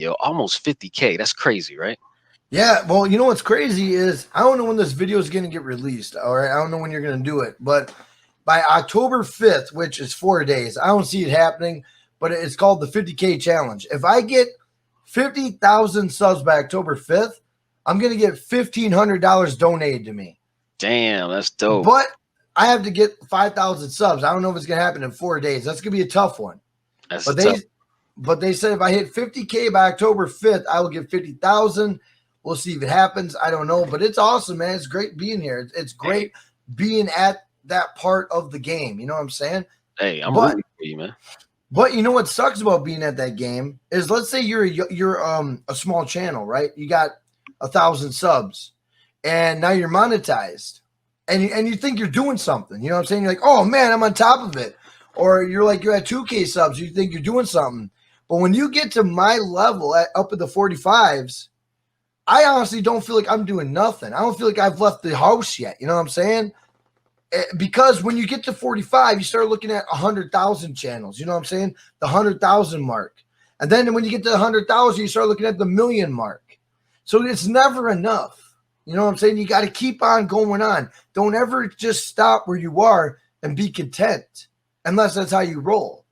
Yo, almost 50K. That's crazy, right? Yeah, well, you know what's crazy is I don't know when this video is going to get released. All right, I don't know when you're going to do it, but by October 5th, which is 4 days, I don't see it happening. But it's called the 50K challenge. If I get 50,000 subs by October 5th, I'm going to get $1,500 donated to me. Damn, that's dope. But I have to get 5,000 subs. I don't know if it's going to happen in 4 days. That's going to be a tough one. That's But tough. they said if I hit 50K by October 5th, I will get 50,000. We'll see if it happens. I don't know, but it's awesome, man. It's great being here. It's great being at that part of the game. You know what I'm saying? Hey, I'm rooting for you, man. But you know what sucks about being at that game is, let's say you're a small channel, right? You got 1,000 subs, and now you're monetized, and you think you're doing something. You know what I'm saying? You're like, oh man, I'm on top of it. Or you're at 2K subs, you think you're doing something. But when you get to my level up at the 45s, I honestly don't feel like I'm doing nothing. I don't feel like I've left the house yet. You know what I'm saying? Because when you get to 45, you start looking at 100,000 channels. You know what I'm saying? The 100,000 mark. And then when you get to 100,000, you start looking at the million mark. So it's never enough. You know what I'm saying? You got to keep on going on. Don't ever just stop where you are and be content, unless that's how you roll.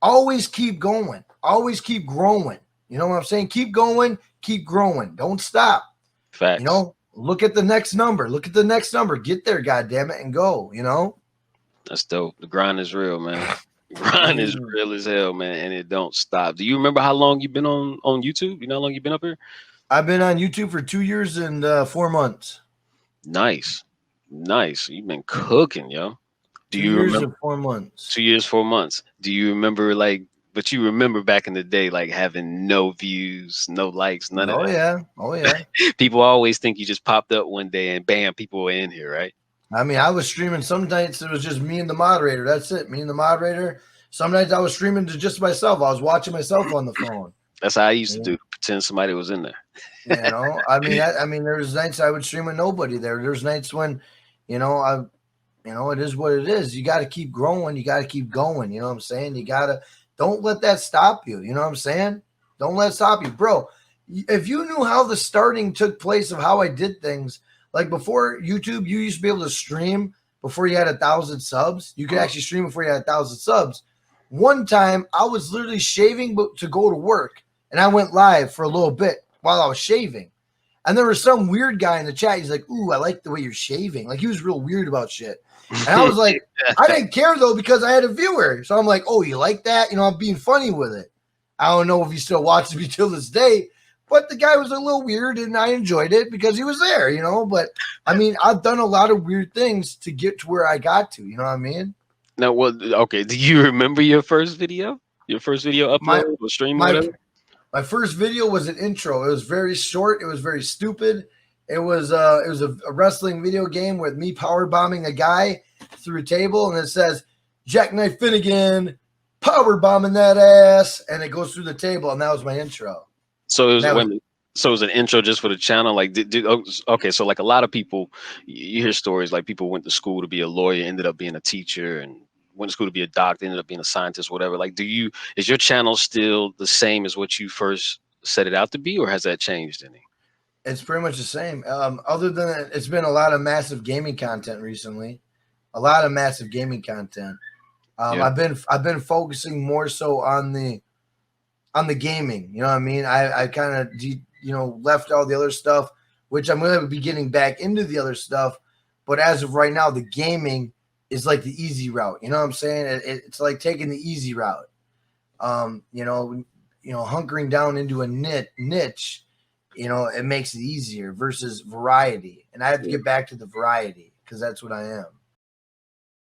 Always keep going. Always keep growing. You know what I'm saying? Keep going. Keep growing. Don't stop. Facts. You know, look at the next number. Look at the next number. Get there, goddammit, and go, you know? That's dope. The grind is real, man. The grind is real as hell, man, and it don't stop. Do you remember how long you've been on YouTube? You know how long you've been up here? I've been on YouTube for 2 years and 4 months. Nice. Nice. You've been cooking, yo. Do 2 you years remember? and 4 months. 2 years, 4 months. Do you remember, but you remember back in the day, like having no views, no likes, none of that? Oh, yeah. People always think you just popped up one day and bam, people were in here, right? I mean, I was streaming some nights. It was just me and the moderator. That's it. Me and the moderator. Some nights I was streaming to just myself. I was watching myself on the phone. That's how I used to do. Pretend somebody was in there. You know, I mean, there's nights I would stream with nobody there. There's nights when, it is what it is. You got to keep growing. You got to keep going. You know what I'm saying? Don't let that stop you. You know what I'm saying? Don't let it stop you, bro. If you knew how the starting took place of how I did things, like before YouTube, you used to be able to stream before you had 1,000 subs. You could actually stream before you had 1,000 subs. One time I was literally shaving to go to work, and I went live for a little bit while I was shaving. And there was some weird guy in the chat. He's like, ooh, I like the way you're shaving. Like, he was real weird about shit. And I was like, I didn't care, though, because I had a viewer. So I'm like, oh, you like that? You know, I'm being funny with it. I don't know if he still watches me till this day, but the guy was a little weird, and I enjoyed it because he was there, you know. But, I mean, I've done a lot of weird things to get to where I got to. You know what I mean? Now, okay, do you remember your first video? Your first video upload or stream or whatever? My first video was an intro. It was very short. It was very stupid. It was a wrestling video game with me power bombing a guy through a table, and it says Jackknife Finnegan power bombing that ass, and it goes through the table, and that was my intro. So it was an intro just for the channel. Like, okay, so like a lot of people, you hear stories like people went to school to be a lawyer, ended up being a teacher, and went to school to be a doctor, ended up being a scientist, whatever. Like, is your channel still the same as what you first set it out to be, or has that changed any? It's pretty much the same. Other than that, it's been a lot of massive gaming content recently. A lot of massive gaming content. I've been focusing more so on the gaming. You know what I mean? I kind of left all the other stuff, which I'm going to be getting back into the other stuff. But as of right now, the gaming is like the easy route. You know what I'm saying? It's like taking the easy route. Hunkering down into a niche, it makes it easier versus variety. And I have to get back to the variety because that's what I am.